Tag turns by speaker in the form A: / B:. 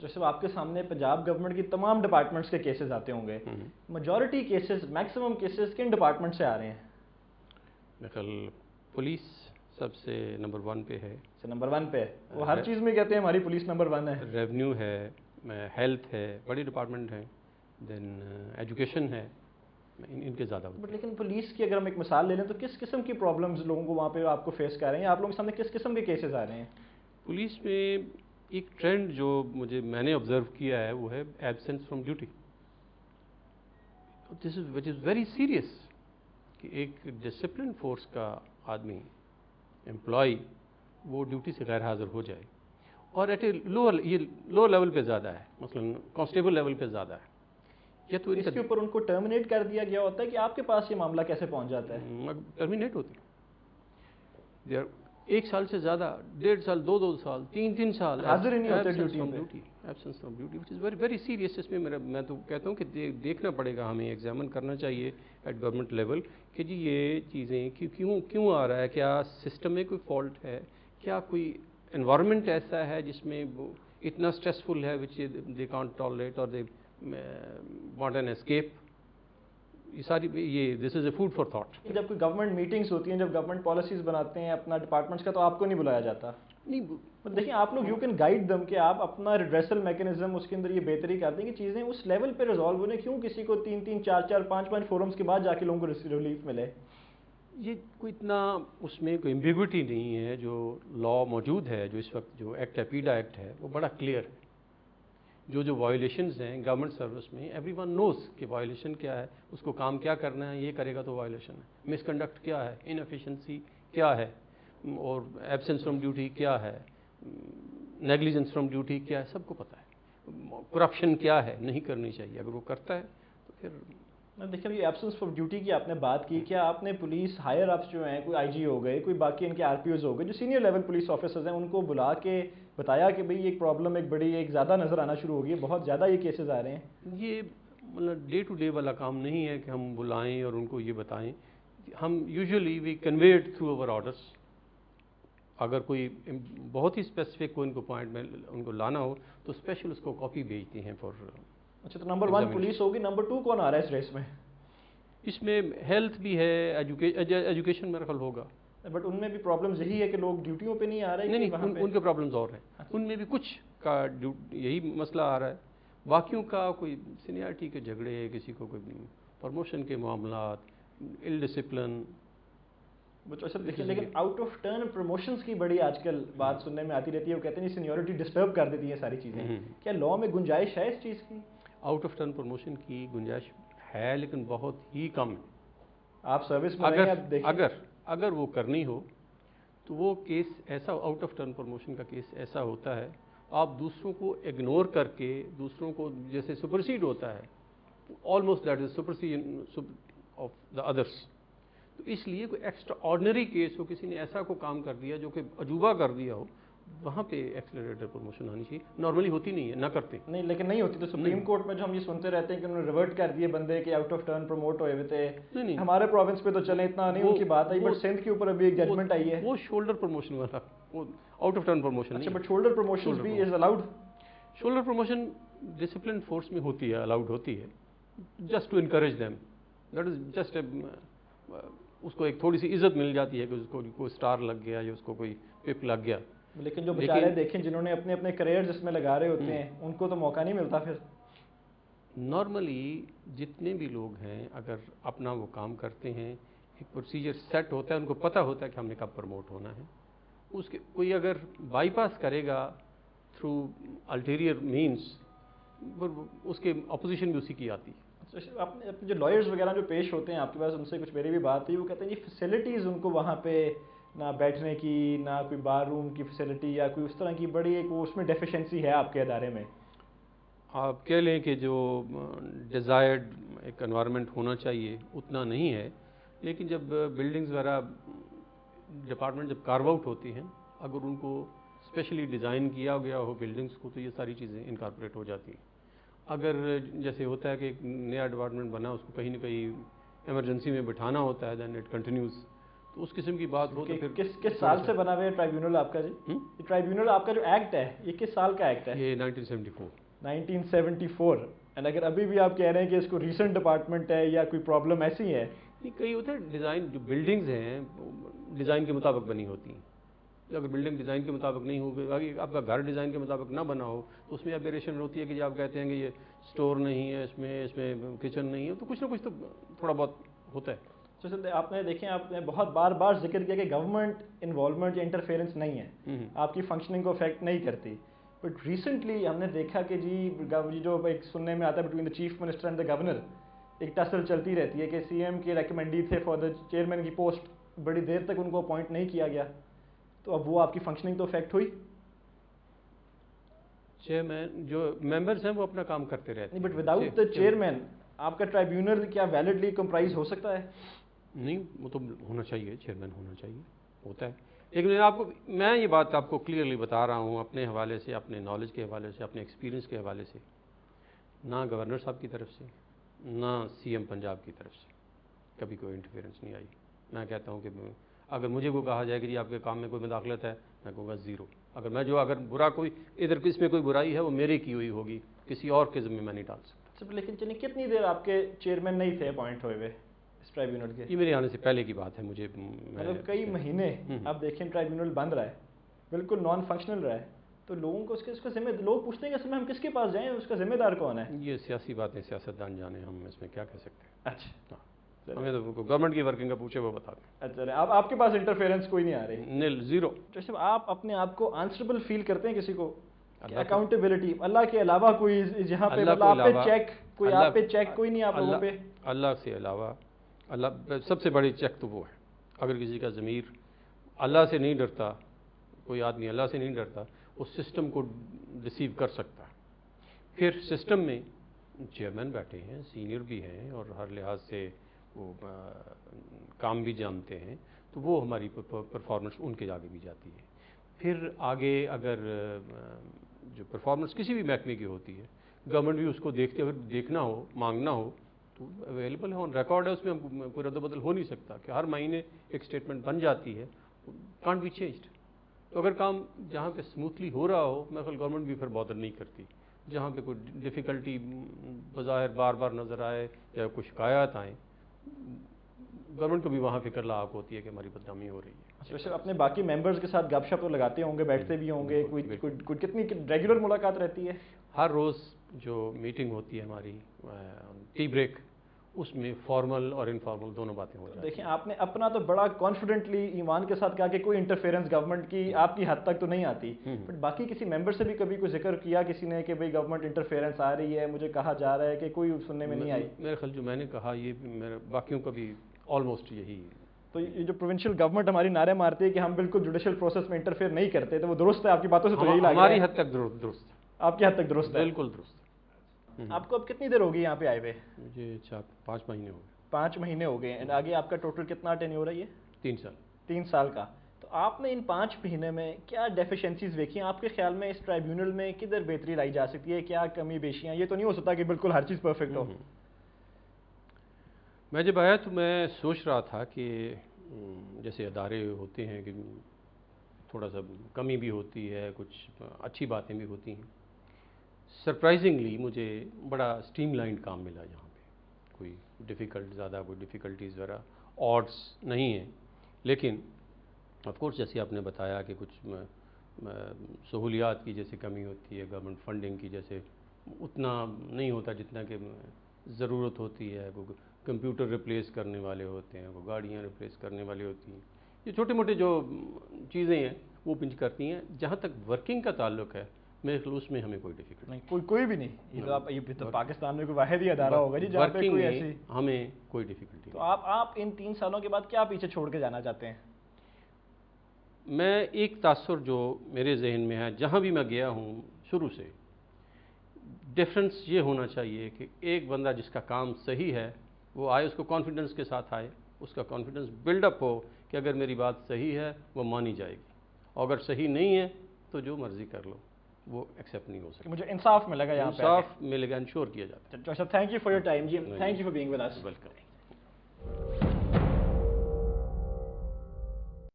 A: جیسے آپ کے سامنے پنجاب گورنمنٹ کی تمام ڈپارٹمنٹس کے کیسز آتے ہوں گے، میجورٹی کیسز، میکسیمم کیسز کن ڈپارٹمنٹ سے آ رہے ہیں؟
B: میرے خیال پولیس سب سے نمبر 1 پہ ہے.
A: نمبر 1 پہ ہے، وہ ہر چیز میں کہتے ہیں ہماری پولیس نمبر 1 ہے.
B: ریونیو ہے، ہیلتھ ہے، بڑی ڈپارٹمنٹ ہیں، دین ایجوکیشن ہے، ان کے زیادہ.
A: بٹ لیکن پولیس کی اگر ہم ایک مثال لے لیں تو کس قسم کی پرابلمز لوگوں کو وہاں پہ آپ کو فیس کر رہے ہیں؟ آپ لوگوں کے سامنے کس قسم کے کیسز آ رہے ہیں؟
B: پولیس میں ایک ٹرینڈ جو میں نے آبزرو کیا ہے وہ ہے absence from duty. This is which is very serious کہ ایک ڈسپلن فورس کا آدمی امپلائی وہ ڈیوٹی سے غیر حاضر ہو جائے، اور ایٹ اے لو لیول پہ زیادہ ہے، مثلا کانسٹیبل لیول پہ زیادہ ہے. یا تو
A: اس کے اوپر ان کو ٹرمینیٹ کر دیا گیا ہوتا ہے کہ آپ کے پاس یہ معاملہ کیسے پہنچ جاتا ہے؟
B: ٹرمینیٹ ہوتے ہیں 1 سال سے زیادہ، 1.5 سال، 2 سال، 3 سال
A: حاضر ہی نہیں ہوتے
B: duty. Absence from duty which is very very serious. اس میں میں تو کہتا ہوں کہ دیکھنا پڑے گا، ہمیں ایگزامن کرنا چاہیے ایٹ گورنمنٹ لیول کہ جی یہ چیزیں کیوں آ رہا ہے. کیا سسٹم میں کوئی فالٹ ہے؟ کیا کوئی انوائرمنٹ ایسا ہے جس میں اتنا اسٹریسفل ہے وچ دے کانٹ ٹالریٹ اور دے وانٹ این اسکیپ؟ یہ ساری دس از اے فوڈ فار تھاٹ.
A: جب کوئی گورنمنٹ میٹنگس ہوتی ہیں، جب گورنمنٹ پالیسیز بناتے ہیں اپنا ڈپارٹمنٹس کا، تو آپ کو نہیں بلایا جاتا؟
B: نہیں
A: دیکھیں آپ لوگ یو کین گائیڈ دم کہ آپ اپنا ریڈریسل میکینزم اس کے اندر یہ بہتری کر دیں کہ چیزیں اس لیول پہ ریزالو ہونے. کیوں کسی کو 3 4 5 فورمز کے بعد جا کے لوگوں کو ریلیف ملے؟
B: یہ کوئی اتنا اس میں کوئی ایمبیگوٹی نہیں ہے. جو لا موجود ہے، جو اس وقت جو ایکٹ ہے، پیڈا ایکٹ ہے، وہ بڑا کلیئر ہے. جو وائلیشنز ہیں گورنمنٹ سروس میں، ایوری ون نوز کہ وائلیشن کیا ہے، اس کو کام کیا کرنا ہے، یہ کرے گا تو وائلیشن ہے. مس کنڈکٹ کیا ہے، انفیشنسی کیا ہے، اور ایبسنس فرام ڈیوٹی کیا ہے، نیگلیجنس فرام ڈیوٹی کیا ہے، سب کو پتہ ہے. کرپشن کیا ہے، نہیں کرنی چاہیے. اگر وہ کرتا ہے تو پھر
A: دیکھیں یہ ایبسنس فرام ڈیوٹی کی آپ نے بات کی. کیا آپ نے پولیس ہائر اپس جو ہیں، کوئی آئی جی ہو گئے، کوئی باقی ان کے آر پی اوز ہو گئے، جو سینئر لیول پولیس آفیسرز ہیں، ان کو بلا کے بتایا کہ بھئی ایک پرابلم ایک بڑی ایک زیادہ نظر آنا شروع ہو گئی ہے، بہت زیادہ یہ کیسز آ رہے ہیں؟
B: یہ مطلب ڈے ٹو ڈے والا کام نہیں ہے کہ ہم بلائیں اور ان کو یہ بتائیں. ہم usually we conveyed through over orders. اگر کوئی بہت ہی اسپیسیفک کوئی ان کو پوائنٹ میں ان کو لانا ہو تو اسپیشل اس کو کاپی بھیجتے ہیں فار.
A: اچھا، تو نمبر 1 پولیس ہوگی، نمبر 2 کون آ رہا ہے اس ریس میں؟
B: اس میں ہیلتھ بھی ہے، ایجوکیشن میرا خیال ہوگا.
A: بٹ ان میں بھی پرابلمز یہی ہے کہ لوگ ڈیوٹیوں پہ نہیں آ رہے.
B: نہیں، ان کے پرابلمز اور ہیں. ان میں بھی کچھ کا یہی مسئلہ آ رہا ہے. باقیوں کا کوئی سینئرٹی کے جھگڑے، کسی کو کوئی پروموشن کے معاملات، ال ڈسپلن.
A: لیکن آؤٹ آف ٹرن پروموشنز کی بڑی آج کل بات سننے میں آتی رہتی ہے. وہ کہتے ہیں سینیورٹی ڈسٹرب کر دیتی ہیں ساری چیزیں. کیا لا میں گنجائش ہے اس چیز کی؟
B: آؤٹ آف ٹرن پروموشن کی گنجائش ہے، لیکن بہت ہی کم.
A: آپ سروس میں
B: اگر وہ کرنی ہو تو وہ کیس ایسا آؤٹ آف ٹرن پروموشن کا کیس ایسا ہوتا ہے، آپ دوسروں کو اگنور کر کے دوسروں کو جیسے سپرسیڈ ہوتا ہے، almost that is supersede of the others. تو اس لیے کوئی ایکسٹرا آرڈنری کیس ہو، کسی نے ایسا کو کام کر دیا جو کہ عجوبہ کر دیا ہو، وہاں پہ ایکسلریٹر پروموشن آنی چاہیے. نارملی ہوتی نہیں ہے، نہ کرتے.
A: نہیں، لیکن نہیں ہوتی. تو سپریم کورٹ میں جو ہم یہ سنتے رہتے ہیں کہ انہوں نے ریورٹ کر دیے بندے کے آؤٹ آف ٹرن پروموٹ ہوئے تھے.
B: نہیں،
A: ہمارے پروونس پہ تو چلیں اتنا نہیں ان کی بات آئی، بٹ سندھ کے اوپر ابھی ایک ججمنٹ آئی ہے.
B: وہ شولڈر پروموشن والا، وہ آؤٹ آف ٹرن پروموشن نہیں.
A: اچھا، بٹ شولڈر پروموشن بھی is allowed?
B: Shoulder promotion discipline force میں ہوتی ہے، الاؤڈ ہوتی ہے، just to encourage them. That is just اس کو ایک تھوڑی سی عزت مل جاتی ہے کہ اس کو کوئی اسٹار لگ گیا یا اس کو کوئی پپ لگ گیا.
A: لیکن جو بیچارے دیکھیں جنہوں نے اپنے اپنے کریئرز اس میں لگا رہے ہوتے ہیں، ان کو تو موقع نہیں ملتا. پھر
B: نارملی جتنے بھی لوگ ہیں اگر اپنا وہ کام کرتے ہیں، ایک پروسیجر سیٹ ہوتا ہے، ان کو پتہ ہوتا ہے کہ ہم نے کب پروموٹ ہونا ہے. اس کے کوئی اگر بائی پاس کرے گا تھرو الٹیریئر مینس، اس کے اپوزیشن بھی اسی کی آتی ہے.
A: اپنے جو لائرز وغیرہ جو پیش ہوتے ہیں آپ کے پاس، ان سے کچھ میری بھی بات ہوئی، وہ کہتے ہیں یہ فیسلٹیز ان کو وہاں پہ نہ بیٹھنے کی، نہ کوئی بار روم کی فیسلٹی یا کوئی اس طرح کی بڑی ایک اس میں ڈیفیشنسی ہے آپ کے ادارے میں.
B: آپ کہہ لیں کہ جو ڈیزائرڈ ایک انوائرمنٹ ہونا چاہیے اتنا نہیں ہے. لیکن جب بلڈنگز وغیرہ ڈپارٹمنٹ جب کارو آؤٹ ہوتی ہیں، اگر ان کو اسپیشلی ڈیزائن کیا گیا ہو بلڈنگز کو، تو یہ ساری چیزیں انکارپوریٹ ہو جاتی ہیں. اگر جیسے ہوتا ہے کہ ایک نیا ڈپارٹمنٹ بنا، اس کو کہیں نہ کہیں ایمرجنسی میں بٹھانا ہوتا ہے، دین اٹ کنٹینیوز. تو اس قسم کی بات ہو تو پھر
A: کس سال سے بنا ہوا ہے ٹرائیبیونل آپ کا جی؟ یہ ٹرائیبیونل آپ کا جو ایکٹ ہے یہ کس سال کا ایکٹ ہے؟
B: یہ 1974.
A: 1974. اینڈ اگر ابھی بھی آپ کہہ رہے ہیں کہ اس کو ریسنٹ ڈپارٹمنٹ ہے یا کوئی پرابلم ایسی ہے؟
B: نہیں، کئی ہوتا ہے ڈیزائن، جو بلڈنگز ہیں ڈیزائن کے مطابق بنی ہوتی ہیں. اگر بلڈنگ ڈیزائن کے مطابق نہیں ہوگی، آپ کا گھر ڈیزائن کے مطابق نہ بنا ہو تو اس میں ایبریشن ہوتی ہے کہ آپ کہتے ہیں کہ یہ اسٹور نہیں ہے، اس میں کچن نہیں ہے، تو کچھ نہ کچھ تو تھوڑا بہت ہوتا ہے.
A: آپ نے دیکھیں، آپ نے بہت بار بار ذکر کیا کہ گورنمنٹ انوالومنٹ یا انٹرفیئرنس نہیں ہے، آپ کی فنکشننگ کو افیکٹ نہیں کرتی. بٹ ریسنٹلی ہم نے دیکھا کہ جی جو ایک سننے میں آتا ہے between the chief minister and the governor, ایک ٹسل چلتی رہتی ہے کہ سی ایم کے ریکمینڈی تھے فار دا چیئرمین کی پوسٹ، بڑی دیر تک ان کو اپوائنٹ نہیں کیا گیا، تو اب وہ آپ کی فنکشننگ تو افیکٹ ہوئی؟
B: چیئرمین جو ممبرس ہیں وہ اپنا کام کرتے رہتے ہیں.
A: بٹ وداؤٹ دا چیئرمین آپ کا ٹرائیبیونل کیا ویلڈلی کمپرائز ہو سکتا ہے؟
B: نہیں، وہ تو ہونا چاہیے، چیئرمین ہونا چاہیے، ہوتا ہے. لیکن میں یہ بات آپ کو کلیئرلی بتا رہا ہوں اپنے حوالے سے، اپنے نالج کے حوالے سے، اپنے ایکسپیرینس کے حوالے سے، نہ گورنر صاحب کی طرف سے نہ سی ایم پنجاب کی طرف سے کبھی کوئی انٹرفیئرنس نہیں آئی. میں کہتا ہوں کہ اگر مجھے وہ کہا جائے کہ جی آپ کے کام میں کوئی مداخلت ہے، میں کہوں گا زیرو. اگر برا کوئی ادھر کس میں کوئی برائی ہے وہ میرے کی ہوئی ہوگی، کسی اور کے ذمہ میں نہیں ڈال سکتا.
A: لیکن چلیے کتنی دیر آپ کے چیئرمین نہیں تھے اپوائنٹ ہوئے ہوئے اس ٹرائیبیونل کے؟
B: یہ میرے آنے سے پہلے کی بات ہے.
A: مطلب کئی مہینے آپ دیکھیں ٹرائیبیونل بند رہا ہے، بالکل نان فنکشنل رہا ہے، تو لوگوں کو اس کا ذمہ، لوگ پوچھتے ہیں کہ ہم کس کے پاس جائیں، اس کا ذمہ دار کون ہے؟
B: یہ سیاسی باتیں سیاستدان جانے، ہم اس میں کیا کہہ سکتے ہیں.
A: اچھا،
B: ہمیں تو گورنمنٹ کی ورکنگ کا پوچھے وہ بتا دیں.
A: اچھا، آپ کے پاس انٹرفیئرنس کوئی نہیں آ رہی؟
B: نیل، زیرو.
A: جیسے آپ اپنے آپ کو آنسربل فیل کرتے ہیں کسی کو؟ اکاؤنٹیبلٹی اللہ کے علاوہ کوئی جہاں پہ آپ پہ چیک، کوئی آپ پہ چیک کوئی نہیں آپ لوگوں پہ؟
B: اللہ سے علاوہ سب سے بڑی چیک تو وہ ہے. اگر کسی کا ضمیر اللہ سے نہیں ڈرتا، کوئی آدمی اللہ سے نہیں ڈرتا، اس سسٹم کو ریسیو کر سکتا ہے. پھر سسٹم میں چیئرمین بیٹھے ہیں، سینئر بھی ہیں اور ہر لحاظ سے وہ کام بھی جانتے ہیں، تو وہ ہماری پرفارمنس ان کے آگے بھی جاتی ہے. پھر آگے اگر جو پرفارمنس کسی بھی محکمے کی ہوتی ہے، گورنمنٹ بھی اس کو اگر دیکھنا ہو، مانگنا ہو تو اویلیبل ہے، ریکارڈ ہے، اس میں کوئی رد و بدل ہو نہیں سکتا کہ ہر مہینے ایک اسٹیٹمنٹ بن جاتی ہے، کانٹ بی چینجڈ. تو اگر کام جہاں پہ اسموتھلی ہو رہا ہو، میرے خیال گورنمنٹ بھی پھر بادر نہیں کرتی. جہاں پہ کوئی ڈیفیکلٹی بظاہر بار بار نظر آئے یا کوئی شکایات آئیں، گورنمنٹ کو بھی وہاں فکر لاحق ہوتی ہے کہ ہماری بدنامی ہو رہی ہے.
A: ویسے اپنے باقی ممبرز کے ساتھ گپ شپ تو لگاتے ہوں گے، بیٹھتے بھی ہوں گے، کوئی کتنی ریگولر ملاقات رہتی ہے؟
B: ہر روز جو میٹنگ ہوتی ہے ہماری ٹی بریک، اس میں فارمل اور انفارمل دونوں باتیں ہو جاتی ہیں.
A: دیکھیں، آپ نے اپنا تو بڑا کانفیڈنٹلی ایمان کے ساتھ کہا کہ کوئی انٹرفیئرنس گورنمنٹ کی آپ کی حد تک تو نہیں آتی، بٹ باقی کسی ممبر سے بھی کبھی کوئی ذکر کیا کسی نے کہ بھئی گورنمنٹ انٹرفیئرنس آ رہی ہے، مجھے کہا جا رہا ہے، کہ کوئی سننے میں نہیں آئی؟
B: میرے خیال جو میں نے کہا یہ میرے باقیوں کا بھی آلموسٹ یہی.
A: تو یہ جو پروونشل گورنمنٹ ہماری نعرے مارتی ہے کہ ہم بالکل جوڈیشل پروسیس میں انٹرفیئر نہیں کرتے، تو وہ درست ہے آپ کی باتوں سے؟ تو یہی لگ رہا ہے
B: ہماری حد تک درست ہے.
A: آپ کی حد تک درست ہے؟
B: بالکل درست.
A: آپ کو اب کتنی دیر ہوگی یہاں پہ آئے ہوئے؟
B: مجھے 5 مہینے ہو گئے.
A: 5 مہینے ہو گئے. آگے آپ کا ٹوٹل کتنا ٹینیور ہے؟ یہ
B: 3 سال.
A: 3 سال کا. تو آپ نے ان 5 مہینے میں کیا ڈیفیشنسیز دیکھی ہیں؟ آپ کے خیال میں اس ٹرائیبیونل میں کدھر بہتری لائی جا سکتی ہے؟ کیا کمی بیشیاں؟ یہ تو نہیں ہو سکتا کہ بالکل ہر چیز پرفیکٹ ہو.
B: میں جب آیا تو میں سوچ رہا تھا کہ جیسے ادارے ہوتے ہیں کہ تھوڑا سا کمی بھی ہوتی ہے، کچھ اچھی باتیں بھی ہوتی ہیں. سرپرائزنگلی مجھے بڑا اسٹریم لائنڈ کام ملا یہاں پہ. کوئی زیادہ کوئی ڈیفیکلٹیز ذرا آڈس نہیں ہیں، لیکن آف کورس جیسے آپ نے بتایا کہ کچھ سہولیات کی جیسے کمی ہوتی ہے، گورنمنٹ فنڈنگ کی جیسے اتنا نہیں ہوتا جتنا کہ ضرورت ہوتی ہے. کوئی کمپیوٹر ریپلیس کرنے والے ہوتے ہیں، کوئی گاڑیاں ریپلیس کرنے والی ہوتی ہیں. یہ چھوٹے موٹے جو چیزیں ہیں وہ پنچ کرتی ہیں. جہاں تک ورکنگ کا تعلق ہے میرے خلوص میں ہمیں کوئی ڈیفیکلٹی
A: نہیں، کوئی بھی نہیں. یہ تو پاکستان میں کوئی واحد ہی ادارہ ہوگا جی جہاں پہ کوئی ایسی
B: ہمیں کوئی ڈیفیکلٹی.
A: تو آپ ان 3 سالوں کے بعد کیا پیچھے چھوڑ کے جانا چاہتے ہیں؟
B: میں ایک تاثر جو میرے ذہن میں ہے، جہاں بھی میں گیا ہوں شروع سے ڈفرینس یہ ہونا چاہیے کہ ایک بندہ جس کا کام صحیح ہے وہ آئے، اس کو کانفیڈنس کے ساتھ آئے، اس کا کانفیڈنس بلڈ اپ ہو کہ اگر میری بات صحیح ہے وہ مانی جائے گی، اور اگر صحیح نہیں ہے تو جو مرضی کر لو، وہ ایکسیپٹ نہیں ہو سکتا.
A: مجھے انصاف ملے گا، یہاں پہ
B: انصاف ملے گا، انشور کیا جاتا ہے.
A: Thank you for your time جی، thank you for being with us.
B: Welcome.